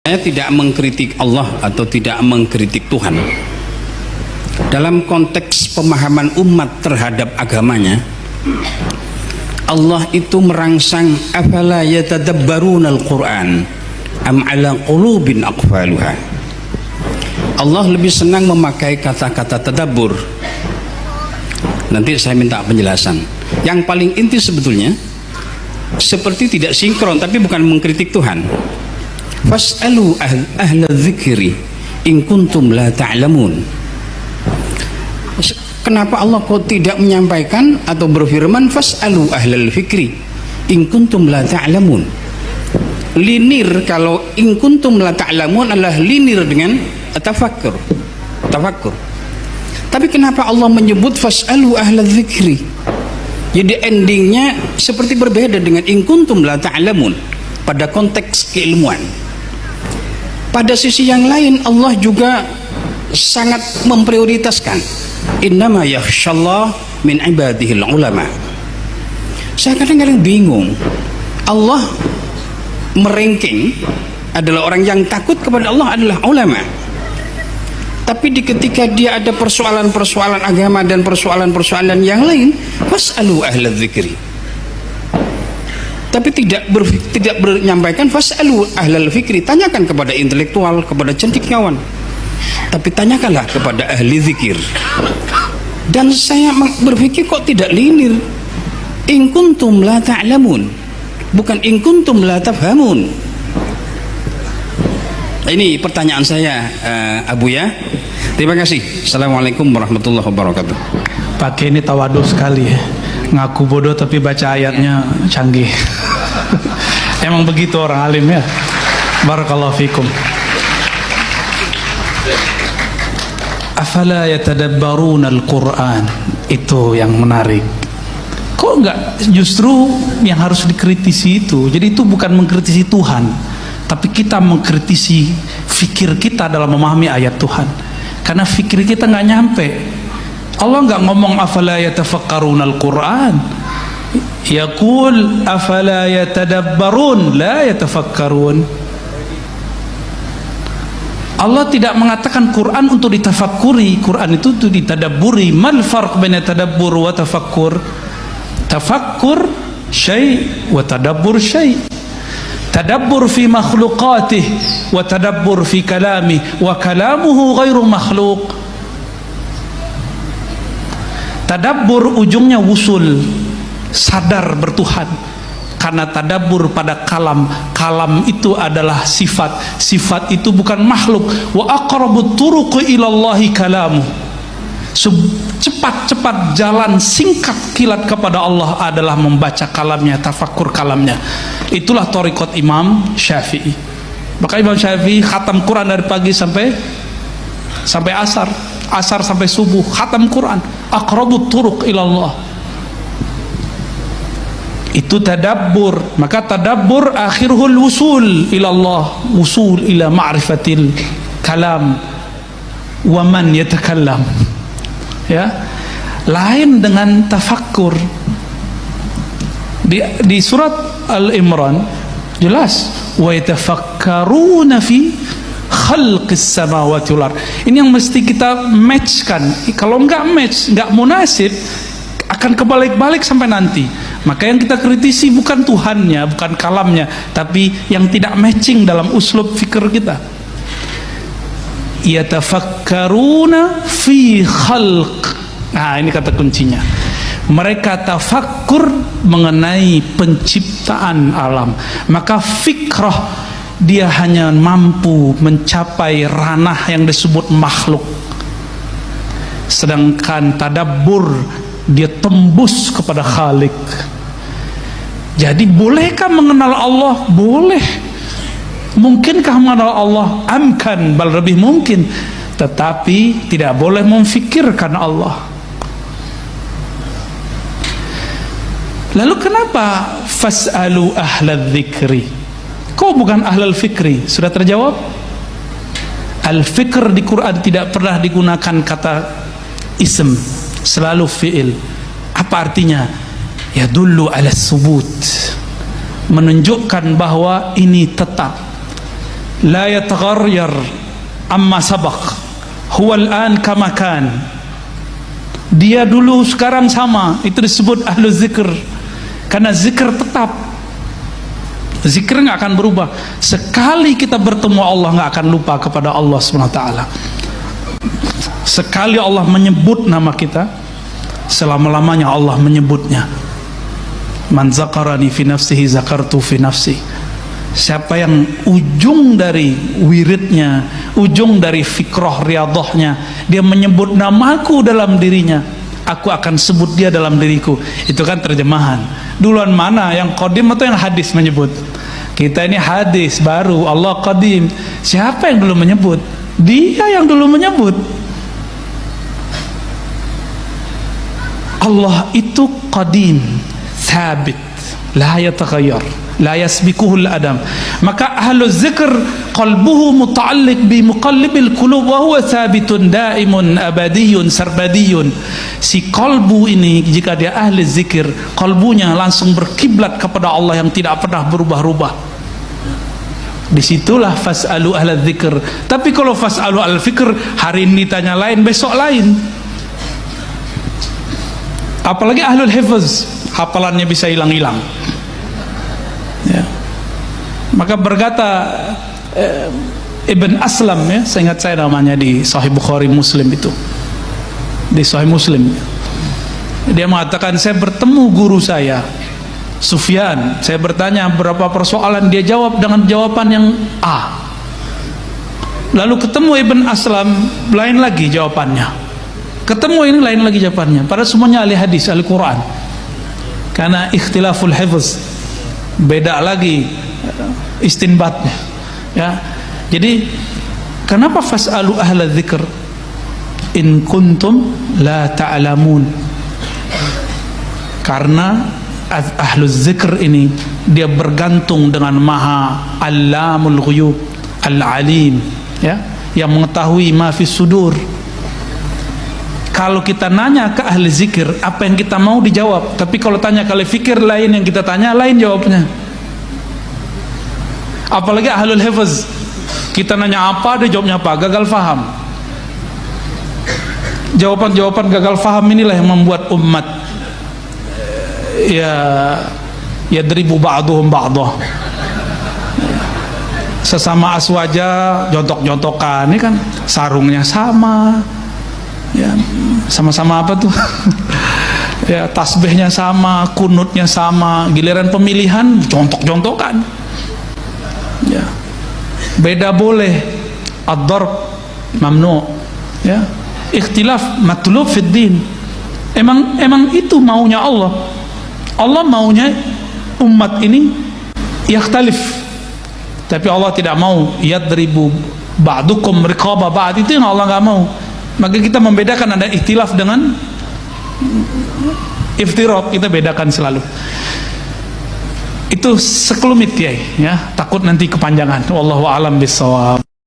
Saya tidak mengkritik Allah atau tidak mengkritik Tuhan. Dalam konteks pemahaman umat terhadap agamanya, Allah itu merangsang afala yatadabbarunal Qur'an am ala qulubin aqfaluha. Allah lebih senang memakai kata-kata tadabbur. Nanti saya minta penjelasan. Yang paling inti sebetulnya seperti tidak sinkron, tapi bukan mengkritik Tuhan. Fas'alu ahla dzikri in kuntum la ta'lamun. Kenapa Allah kok tidak menyampaikan atau berfirman fas'alu ahlal fikri in kuntum la ta'lamun? Linir, kalau in kuntum la ta'lamun adalah linir dengan tafakkur. Tapi kenapa Allah menyebut fas'alu ahlal dzikri? Jadi endingnya seperti berbeda dengan in kuntum la ta'lamun pada konteks keilmuan. Pada sisi yang lain Allah juga sangat memprioritaskan innama yakhshallah min ibadihil ulama. Saya kadang-kadang bingung, Allah meranking adalah orang yang takut kepada Allah adalah ulama, tapi ketika dia ada persoalan-persoalan agama dan persoalan-persoalan yang lain, fas'alu ahla dzikri, tapi tidak menyampaikan fas'alu ahlal fikri, tanyakan kepada intelektual, kepada cendekiawan, tapi tanyakanlah kepada ahli zikir. Dan saya berpikir kok tidak linir, in kuntum la ta'lamun, bukan in kuntum la tafhamun. Ini pertanyaan saya, Abu ya. Terima kasih. Assalamualaikum warahmatullahi wabarakatuh. Pakai ini tawadu sekali ya, ngaku bodoh tapi baca ayatnya canggih. Emang begitu orang alim ya. Barakallahu fikum. Afala yatadabbaruna al-Qur'an, itu yang menarik. Kok enggak justru yang harus dikritisi itu? Jadi itu bukan mengkritisi Tuhan, tapi kita mengkritisi fikir kita dalam memahami ayat Tuhan. Karena fikir kita nggak nyampe. Allah nggak ngomong afala yatafakkaruna al-Qur'an, yaqul afala yatadabbarun la yatafakkarun. Allah tidak mengatakan Quran untuk ditafakuri, Quran itu untuk ditadabburi. Mal farq baina tadabbur wa tafakkur? Tafakkur syai' wa tadabbur syai'. Tadabbur fi makhluqatih wa tadabbur fi kalamih, wa kalamuhu ghairu makhluq. Tadabbur ujungnya wusul, sadar bertuhan. Karena tadabbur pada kalam, kalam itu adalah sifat, sifat itu bukan makhluk. Wa aqrabut turuqi ilallahi kalamu. Cepat-cepat jalan singkat kilat kepada Allah adalah membaca kalamnya, tafakkur kalamnya. Itulah thariqat Imam Syafi'i. Maka Imam Syafi'i khatam Quran dari pagi sampai asar, asar sampai subuh, khatam Quran. Aqrabut turuq ilallah. Itu tadabbur. Maka tadabbur akhirul wusul ilallah, wusul ila ma'rifatil kalam wa man yatakallam. Ya, lain dengan tafakkur. Di surat Al-Imran jelas wa yatafakkaruna fi khalqis samawati wal ard. Ini yang mesti kita matchkan. Kalau enggak match, enggak munasib, akan kebalik-balik sampai nanti. Maka yang kita kritisi bukan Tuhannya, bukan kalamnya, tapi yang tidak matching dalam uslub fikir kita. Yatafakkaruna fi khalq. Nah, ini kata kuncinya. Mereka tafakkur mengenai penciptaan alam. Maka fikrah dia hanya mampu mencapai ranah yang disebut makhluk. Sedangkan tadabbur dia tembus kepada Khalik. Jadi bolehkah mengenal Allah? Boleh. Mungkinkah mengenal Allah? Amkan, bal lebih mungkin. Tetapi tidak boleh memfikirkan Allah. Lalu kenapa fas'alu ahlal dzikri? Kok bukan ahlal fikri? Sudah terjawab. Al-fikr di Quran tidak pernah digunakan kata ism, selalu fi'il. Apa artinya? Yadullu ala subut, menunjukkan bahwa ini tetap. la yataghayyar amma sabaq, huwa al-an kama kan. Dia dulu sekarang sama. Itu disebut ahlu zikr, karena zikr tetap, zikr nggak akan berubah. Sekali kita bertemu Allah nggak akan lupa kepada Allah SWT. Sekali Allah menyebut nama kita, selama-lamanya Allah menyebutnya. Man zakarani fi nafsihi zakartu fi nafsi. Siapa yang ujung dari wiridnya, ujung dari fikroh riyadhahnya, dia menyebut namaku dalam dirinya, aku akan sebut dia dalam diriku. Itu kan terjemahan. Duluan mana, yang qadim atau yang hadis menyebut? Kita ini hadis baru, Allah qadim. Siapa yang dulu menyebut? Dia yang dulu menyebut. Allah itu qadim, thabit, la yataghayyar, la yasbikuhul adam. Maka ahlu zikr qalbuhu muta'alliq bi muqallibil qulub wa huwa thabitun daimun abadiyun sarbadiyun. Si qalbu ini, jika dia ahli zikir, qalbunya langsung berkiblat kepada Allah yang tidak pernah berubah-ubah. Disitulah fas'alu ahla zikr. Tapi kalau fas'alu al fikr, hari ini tanya lain, besok lain. Apalagi ahlul hifz, hafalannya bisa hilang-hilang. Ya. Maka berkata Ibn Aslam, ya, saya ingat saya namanya di Sahih Bukhari Muslim itu, di Sahih Muslim, dia mengatakan, saya bertemu guru saya Sufyan, saya bertanya berapa persoalan, dia jawab dengan jawaban yang A. Lalu ketemu Ibn Aslam, lain lagi jawabannya. Ketemu ini lain lagi jawabannya. Padahal semuanya ahli hadis, ahli Quran. Karena ikhtilaful hifz, beda lagi istinbatnya. Ya. Jadi kenapa fas'alu ahla dzikr in kuntum la ta'lamun? Karena ahlu dzikr ini dia bergantung dengan Maha Allamul Ghuyub, Al-Alim, ya, yang mengetahui ma fis sudur. Kalau kita nanya ke ahli zikir, apa yang kita mau dijawab. Tapi kalau tanya ke ahli fikir, lain yang kita tanya, lain jawabnya. Apalagi ahlul hifz, kita nanya apa, dia jawabnya apa, gagal faham. Jawaban-jawaban gagal faham inilah yang membuat umat yadribu ba'duhum ba'dah. Sesama aswaja jontok-jontokan, ini kan sarungnya sama, ya, sama-sama apa tuh? Ya, tasbihnya sama, kunutnya sama, giliran pemilihan jontok-jontokan. Ya. Beda boleh, ad-darb mamnu, ya. Ikhtilaf matlub fid din. Emang itu maunya Allah. Allah maunya umat ini yakhtalif. Tapi Allah tidak mau yadribu ba'dukum riqaba ba'd, itu yang Allah enggak mau. Maka kita membedakan ada ikhtilaf dengan iftirad, kita bedakan selalu. Itu sekelumit ya, takut nanti kepanjangan. Wallahu a'lam bishawab.